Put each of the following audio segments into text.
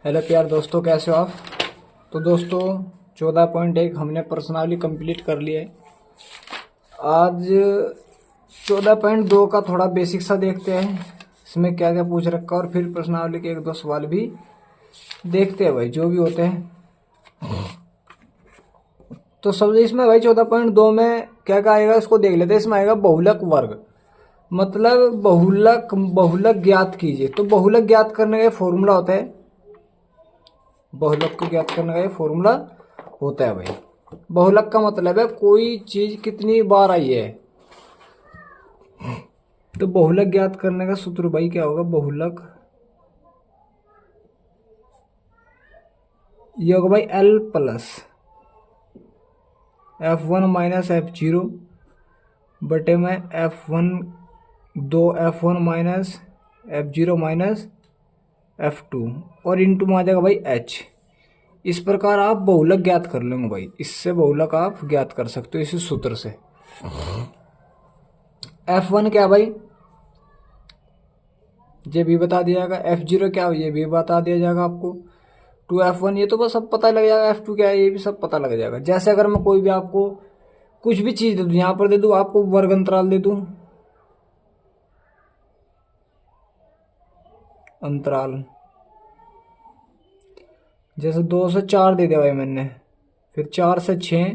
Hello प्यार दोस्तों, कैसे हो आप। तो दोस्तों 14.1 हमने पर्सनाली कंप्लीट कर लिया है। आज 14.2 का थोड़ा बेसिक सा देखते हैं, इसमें क्या क्या पूछ रखा और फिर पर्सनाली के एक दो सवाल भी देखते हैं भाई, जो भी होते हैं। तो सबसे इसमें भाई 14.2 में क्या क्या आएगा इसको देख लेते हैं। इसमें आएगा बहुलक वर्ग, मतलब बहुलक बहुलक ज्ञात कीजिए। तो बहुलक ज्ञात करने का फॉर्मूला होता है, बहुलक को ज्ञात करने का ये फॉर्मूला होता है भाई। बहुलक का मतलब है कोई चीज कितनी बार आई है। तो बहुलक ज्ञात करने का सूत्र भाई क्या होगा, बहुलक ये होगा भाई L plus F1 minus F0 बटे में F1 दो F1 minus F0 minus F2 और इंटू में आ जाएगा भाई H। इस प्रकार आप बहुलक ज्ञात कर लेंगे भाई, इससे बहुलक आप ज्ञात कर सकते हो इस सूत्र से। F1 क्या भाई, ये भी बता दिया जाएगा। F0 क्या हो, ये भी बता दिया जाएगा आपको। 2F1 ये तो बस सब पता लग जाएगा। F2 क्या है ये भी सब पता लग जाएगा। जैसे अगर मैं कोई भी आपको कुछ भी चीज दे दूं, यहां पर दे दूं आपको वर्ग अंतराल दे दूं, अंतराल जैसे 2 से 4 दे दिया भाई मैंने, फिर 4 से 6,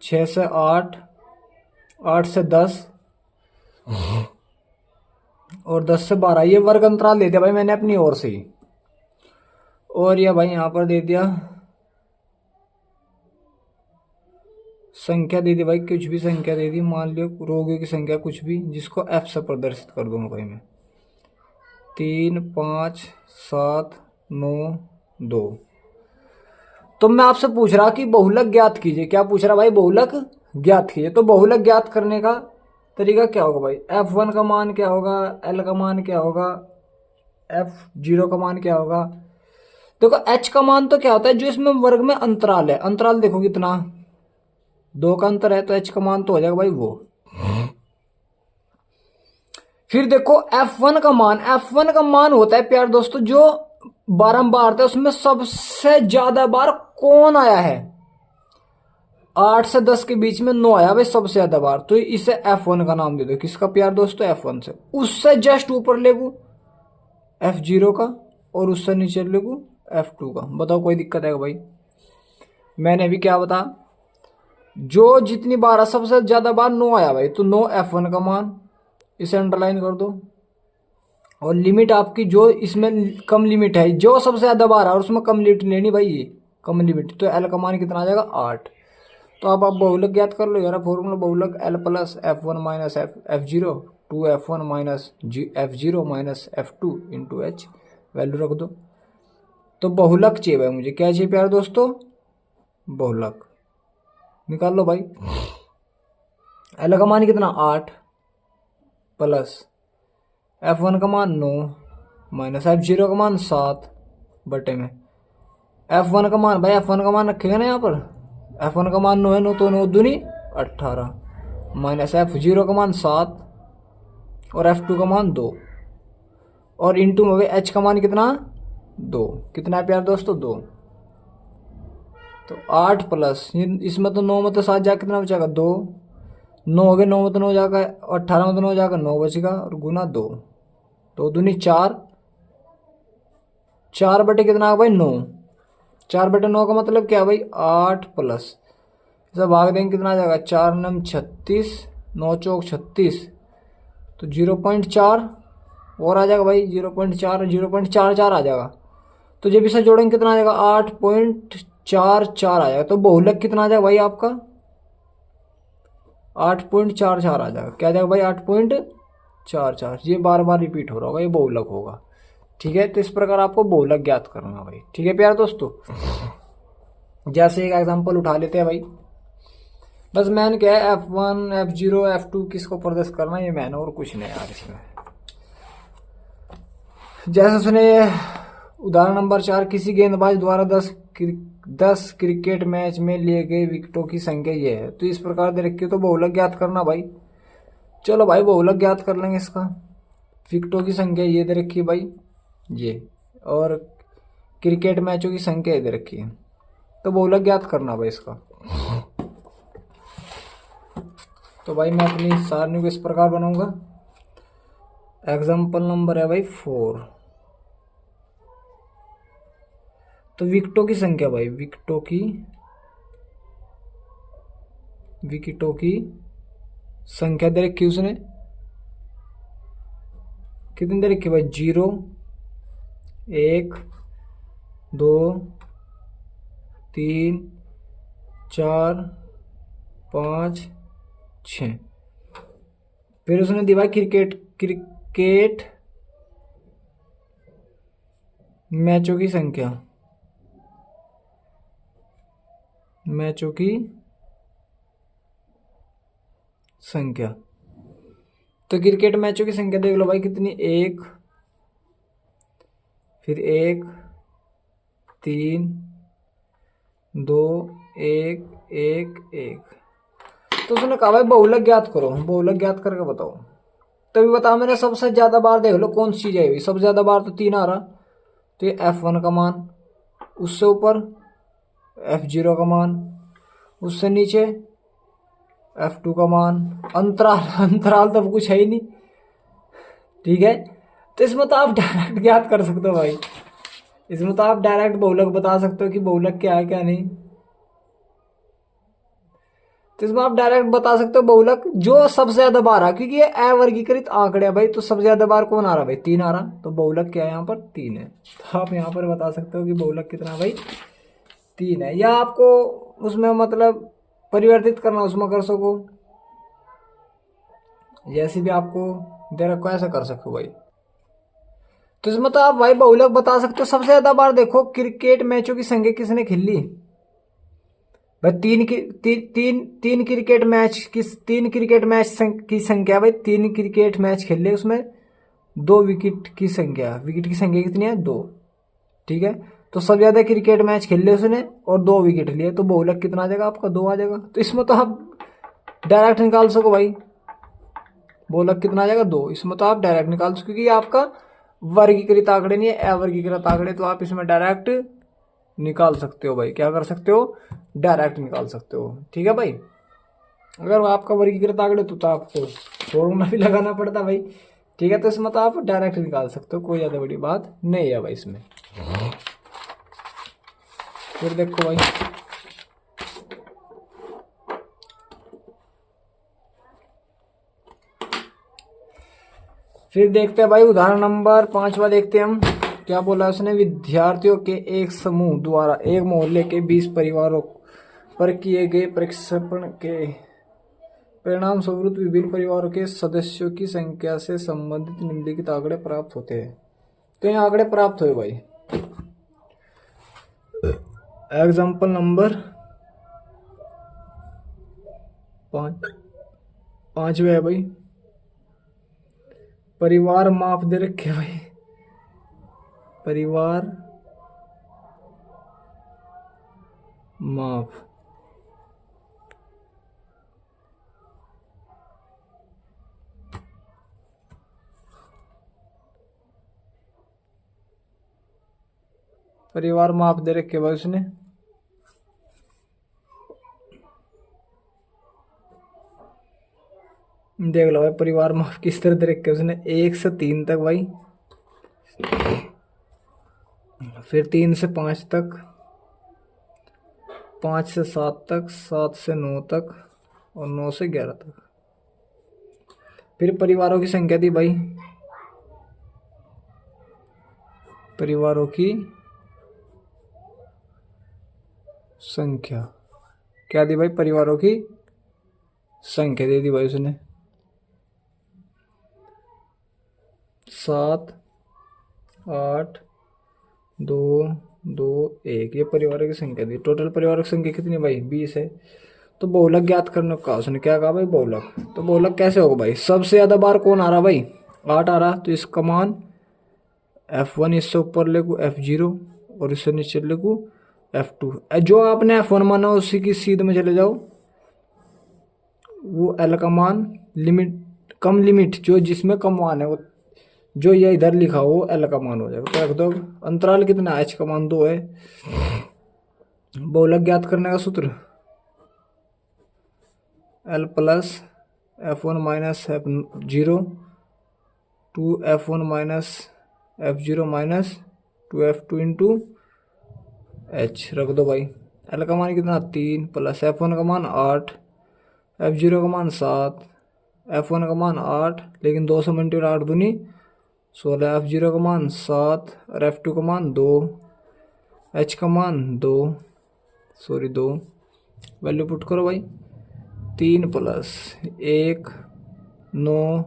6 से 8, 8 से 10 और 10 से 12, ये वर्ग अंतराल दे दिया भाई मैंने अपनी ओर से ही। और ये भाई यहां पर दे दिया संख्या, दे दी भाई कुछ भी संख्या दे दी, मान लियो रोगियों की संख्या कुछ भी, जिसको F से प्रदर्शित कर दूंगा भाई मैं। 3, 5, 7, 9, 2। तो मैं आपसे पूछ रहा कि बहुलक ज्ञात कीजिए। क्या पूछ रहा भाई, बहुलक ज्ञात कीजिए। तो बहुलक ज्ञात करने का तरीका क्या होगा भाई, F1 का मान क्या होगा, L का मान क्या होगा, F0 का मान क्या होगा। देखो H का मान तो क्या होता है, जो इसमें वर्ग में अंतराल है, अंतराल देखो कितना, 2 का अंतर है, तो H का मान तो हो जाएगा भाई वो। फिर देखो F1 का मान, F1 का मान होता है प्यार दोस्तों जो बारंबार आता है, उसमें सबसे ज्यादा बार कौन आया है। 8 से 10 के बीच में 9 आया भाई सबसे ज्यादा बार, तो इसे F1 का नाम दे दो। किसका प्यार दोस्तों, F1 से। उससे जस्ट ऊपर लेगू F0 का और उससे नीचे लेगू F2 का। बताओ कोई दिक्कत है भाई। मैंने भी क्या बता, जो जितनी बार सबसे ज्यादा बार 9 आया भाई, तो 9 F1 का मान, इसे अंडरलाइन कर दो। और लिमिट आपकी जो इसमें कम लिमिट है, जो सबसे ज्यादा बार है और उसमें कम लिमिट लेनी भाई, ये कम लिमिट, तो L का मान कितना आ जाएगा 8। तो अब आप बहुलक ज्ञात कर लो यार, फॉर्मूला बहुलक L plus F1 minus F0 2F1 minus F0 minus F2 into H, value रख दो। तो बहुलक चाहिए भाई मुझे, क्या चाहिए प्यारे दोस्तों, बहुलक निकाल लो भाई। L का मान कितना 8 प्लस F1 का मान 9 माइनस F0 का मान 7 बटे में F1 का मान, भाई F1 का मान रखेगा ना यहाँ पर, F1 का मान 9 है, 9 तो 9 दूनी 18 माइनस F0 का मान 7 और F2 का मान 2 और इंटू में H का मान कितना 2, कितना है प्यार दोस्तों 2। तो 8 प्लस इसमें तो 9 में तो 7 जा कितना बचेगा 2, 9 हो गए, 9 में तो 9 जाएगा, 18 में तो 9 जाएगा, 9 बचेगा और गुना 2, तो दूनी 4, 4 बटे कितना है भाई 9, 4 बटे 9 का मतलब क्या है भाई 8 प्लस, जब भाग देंगे कितना आ जाएगा 4 नम 36, 9 चौक 36, तो 0.4 और आ जाएगा भाई 0.4, 0.44 आ जाएगा। तो जब इसे जोड़ेंगे कितना आ जाएगा 8.44 आ जाएगा। तो बहुलक कितना आ जाएगा भाई आपका 8.44 आ जाएगा। क्या आ जाएगा भाई 8.44। ये बार बार रिपीट हो रहा होगा, ये बहुलक होगा। ठीक है, तो इस प्रकार आपको बहुलक ज्ञात करना भाई। ठीक है प्यार दोस्तों, जैसे एक एग्जांपल उठा लेते हैं भाई, बस मैंने क्या है F1 F0 F2 किसको प्रदर्शित करना है, ये मैंने और कुछ नहीं यार इसमें। जैसे सुने उदाहरण नंबर 4, किसी गेंदबाज द्वारा 10 क्रिकेट मैच में लिए गए विकेटों की संख्या ये है। तो इस प्रकार दे रखी है, तो बहुलक ज्ञात करना भाई। चलो भाई बहुलक ज्ञात कर लेंगे इसका। विकेटों की संख्या ये दे रखी है भाई ये, और क्रिकेट मैचों की संख्या दे रखी है, तो बहुलक ज्ञात करना भाई इसका। तो भाई मैं अपनी सारणी को इस प्रकार बनाऊंगा। एग्जाम्पल नंबर है भाई 4। तो विकेटों की संख्या भाई, विकेटों की संख्या दे रखी उसने, कितनी दे रखी भाई? 0, 1, 2, 3, 4, 5, 6। फिर उसने दी भाई क्रिकेट मैचों की संख्या, तो क्रिकेट मैचों की संख्या देख लो भाई कितनी, 1, फिर 1, 3, 2, 1, 1, 1। तो उसने कहा भाई बहुलक ज्ञात करो, बहुलक ज्ञात करके बताओ। तभी बताओ मैंने सबसे ज्यादा बार देख लो कौन सी चीज है। सबसे ज्यादा बार तो 3 आ रहा, तो ये F1 का मान, उससे ऊपर F0 का मान, उससे नीचे F2 का मान, अंतराल तो कुछ है ही नहीं, ठीक है। तो इसमें तो आप डायरेक्ट ज्ञात कर सकते हो भाई, इसमें तो आप डायरेक्ट बहुलक बता सकते हो कि बहुलक क्या है क्या नहीं। तो इसमें आप डायरेक्ट बता सकते हो बहुलक जो सबसे ज्यादा बार आ, क्योंकि ये अवर्गीकृत आंकड़े है भाई, तो सबसे ज्यादा बार कौन आ रहा भाई? 3 आ रहा, तो बहुलक क्या है यहाँ पर? 3 है। तो आप यहाँ पर बता सकते हो कि बहुलक कितना भाई? 3 है। या आपको उसमें मतलब परिवर्तित करना, उसमें कर सको, जैसे भी आपको दे रखो ऐसा कर सकते हो भाई। तो इसमें तो आप भाई बहुलक बता सकते हो। सबसे ज्यादा बार देखो क्रिकेट मैचों की संख्या किसने खेली भाई? तीन क्रिकेट मैच की संख्या भाई, 3 क्रिकेट मैच खेले, उसमें 2 विकेट की संख्या, विकेट की संख्या कितनी है? 2, ठीक है। तो सबसे ज्यादा क्रिकेट मैच खेले उसने और 2 विकेट लिए, तो बहुलक कितना आ जाएगा आपका? 2 आ जाएगा। तो इसमें तो आप डायरेक्ट निकाल सको भाई, बहुलक कितना आ जाएगा? 2। इसमें तो आप डायरेक्ट निकाल सको, क्योंकि आपका वर्गीकृत आंकड़े नहीं है, अवर्गीकृत आंकड़े, तो आप इसमें डायरेक्ट निकाल सकते हो भाई। क्या कर सकते हो? डायरेक्ट निकाल सकते हो, ठीक है भाई। अगर आपका वर्गीकृत आंकड़े तो आपको फॉर्मूला भी लगाना पड़ता भाई, ठीक है। तो इसमें तो आप डायरेक्ट निकाल सकते हो, कोई ज्यादा बड़ी बात नहीं है भाई इसमें। फिर देखो भाई, फिर देखते हैं भाई उदाहरण नंबर 5वां देखते हैं हम। क्या बोला उसने? विद्यार्थियों के एक समूह द्वारा एक मोहल्ले के 20 परिवारों पर किए गए प्रक्षेपण के परिणाम स्वरूप विभिन्न परिवारों के सदस्यों की संख्या से संबंधित निम्नलिखित आंकड़े प्राप्त होते हैं। तो ये आंकड़े प्राप्त हुए भाई। एग्जाम्पल नंबर 5 है भाई, परिवार माप दे रखे भाई, परिवार माप, परिवार माप दे रखे भाई उसने। देख लो भाई परिवार माप किस तरह दे रखे उसने, 1 से 3 तक भाई, फिर 3 से 5 तक, 5 से 7 तक, 7 से 9 तक और 9 से 11 तक। फिर परिवारों की संख्या दी भाई, परिवारों की संख्या क्या दी भाई? परिवारों की संख्या दे दी भाई उसने, 7, 8, 2, 2, 1। ये परिवारों की संख्या दी। टोटल परिवारों की संख्या कितनी भाई? 20 है। तो बहुलक ज्ञात करने को कहा उसने। क्या कहा भाई? बहुलक। तो बहुलक कैसे होगा भाई? सबसे ज्यादा बार कौन आ रहा भाई? 8 आ रहा, तो इसका मान F1, इससे ऊपर लेगू F0 और इससे नीचे लेगू F2। जो आपने F1 माना उसी की सीध में चले जाओ, वो L का मान लिमिट, कम लिमिट जो जिसमें कम मान है वो जो ये इधर लिखा हो एल का मान हो जाएगा। तो रख दो। अंतराल कितना, एच का मान 2 है। बहुलक ज्ञात करने का सूत्र L plus F1 minus F0 two F1 minus F0 minus 2F2 into H. रख दो भाई। एल का मान कितना 3 प्लस F1 का मान 8, F0 का मान 7, F1 का मान 8, लेकिन 2 से मल्टीप्लाई 8 दूनी 16, F0 का मान 7 और F2 का मान 2, H का मान 2 वैल्यू पुट करो भाई। 3 प्लस 1 9,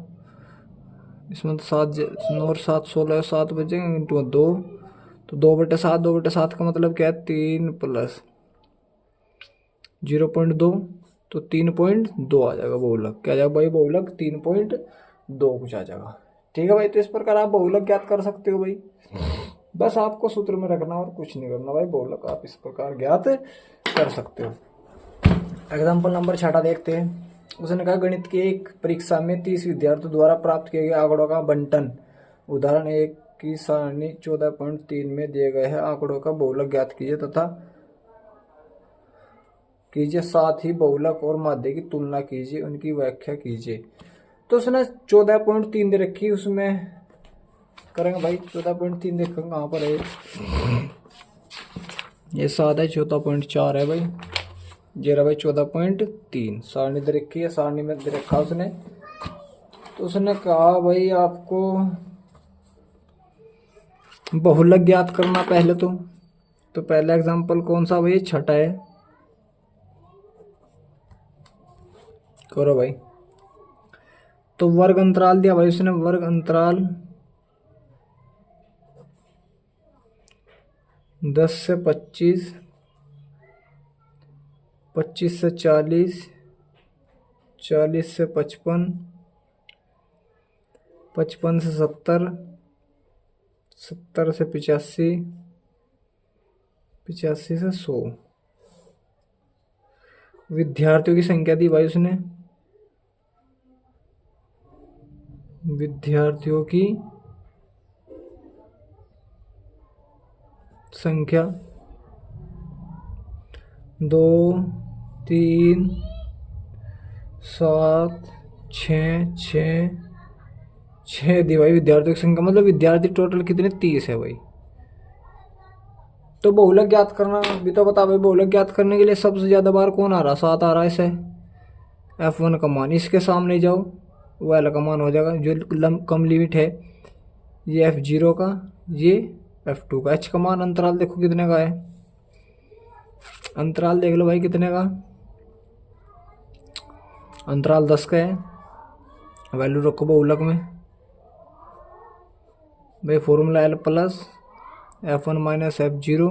इसमें तो 7 9 और 7 16, 7 बचेंगे इंटू 2, तो 2/7, 2/7 का मतलब क्या है 3 प्लस 0.2, तो 3.2 आ जाएगा बहुलक। क्या आ जाएगा भाई बहुलक 3.2 कुछ आ जाएगा। ठीक है भाई। तो इस प्रकार आप बहुलक ज्ञात कर सकते हो भाई। बस आपको सूत्र में रखना और कुछ नहीं करना भाई। बहुलक आप इस प्रकार ज्ञात कर सकते हो। एग्जाम्पल नंबर 6 देखते हैं। उसने कहा गणित की एक परीक्षा में 30 विद्यार्थियों द्वारा प्राप्त किए गए आंकड़ों का बंटन उदाहरण 1 की सारणी 14.3 में दिए गए हैं। आंकड़ों का बहुलक ज्ञात कीजिए तथा साथ ही बहुलक और माध्य की तुलना कीजिए, उनकी व्याख्या कीजिए। तो उसने 14.3 दे रखी, उसमें करेंगे भाई। 14.3 देखेंगे कहाँ पर है, ये 7 है, 14.4 है भाई। ये रहा भाई 14.3 सारणी दे रखी है, सारणी में दे रखा उसने। तो उसने कहा भाई आपको बहुलक ज्ञात करना पहले। तो पहला एग्जांपल कौन सा भाई, 6 है। करो भाई। तो वर्ग अंतराल दिया भाई उसने, वर्ग अंतराल 10 से 25, 25 से 40, 40 से 55, 55 से 70, 70 से 85, 85 से 100। विद्यार्थियों की संख्या दी भाई उसने, विद्यार्थियों की संख्या 2 3 7 6 दी भाई। विद्यार्थियों की संख्या मतलब विद्यार्थी टोटल कितने, 30 है भाई। तो बहुलक ज्ञात करना भी तो बता भाई। बहुलक ज्ञात करने के लिए सबसे ज्यादा बार कौन आ रहा, 7 आ रहा है। इसे F1 का मान इसके सामने जाओ, वो वाला का मान हो जाएगा। जो कम लिमिट है ये F0 का, ये F2 का। H का मान अंतराल देखो कितने का है, अंतराल देख लो भाई कितने का, अंतराल 10 का है। वैल्यू रखो बहुलक में भाई। Formula L plus F1 minus F0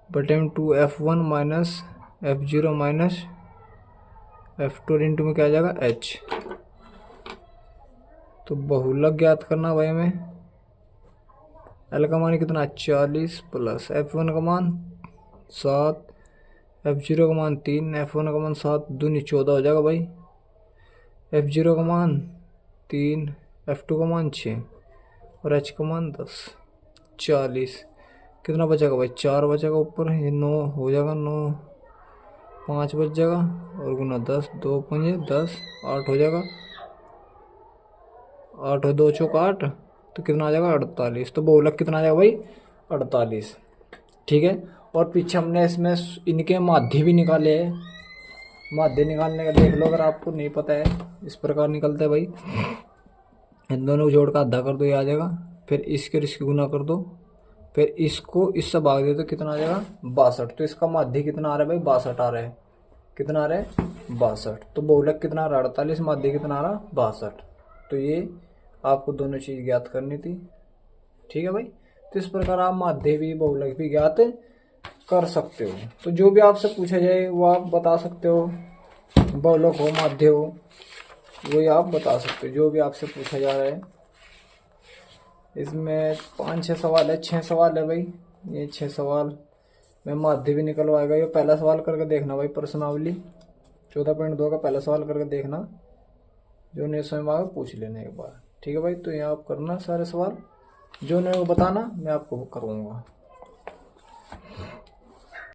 बटे 2 F1 minus F0 minus F2 into में क्या आ जाएगा H। तो बहुलक ज्ञात करना भाई हमें। L का मान कितना 40 प्लस F1 का मान 7, F0 का मान 3, F1 का मान 7 दूनी 14 हो जाएगा भाई। F0 का मान 3, F2 का मान 6 और H का मान 10। 40 कितना बचेगा भाई, 4 बचेगा ऊपर, ये 9 हो जाएगा, 9 5 बच जाएगा और गुना 10, 2 5 10, 8 हो जाएगा। 8 और 2 चौक 8, तो कितना आ जाएगा 48। तो बहुलक कितना आ जाएगा भाई 48। ठीक है। और पीछे हमने इसमें इनके माध्य भी निकाले हैं। माध्य निकालने का देख लो अगर आपको नहीं पता है, इस प्रकार निकलता है भाई। इन दोनों को जोड़ का आधा कर दो, ये आ जाएगा। फिर इसके इसकी गुना कर दो, फिर इसको इससे भाग दे तो कितना आ जाएगा 62। तो इसका माध्य कितना आ रहा है भाई 62 आ रहा है। कितना आ रहा है 62। तो बहुलक कितना आ रहा है 48, माध्य कितना आ रहा 62। तो ये आपको दोनों चीज ज्ञात करनी थी। ठीक है भाई। तो इस प्रकार आप माध्य भी बहुलक भी ज्ञात कर सकते हो। तो जो भी आपसे पूछा जाए वो आप बता सकते हो, बहुलक हो माध्य हो वही आप बता सकते हो, जो भी आपसे पूछा जा रहा है। इसमें 5-6 सवाल है, 6 सवाल है भाई। ये 6 सवाल में माध्य भी निकलवाएगा। ये पहला सवाल करके देखना भाई, प्रश्नावली 14.2 का पहला सवाल करके देखना, जो नहीं समझ में आएगा पूछ लेना एक बार। ठीक है भाई, तो यहाँ आप करना सारे सवाल जो उन्होंने बताना मैं आपको करूँगा।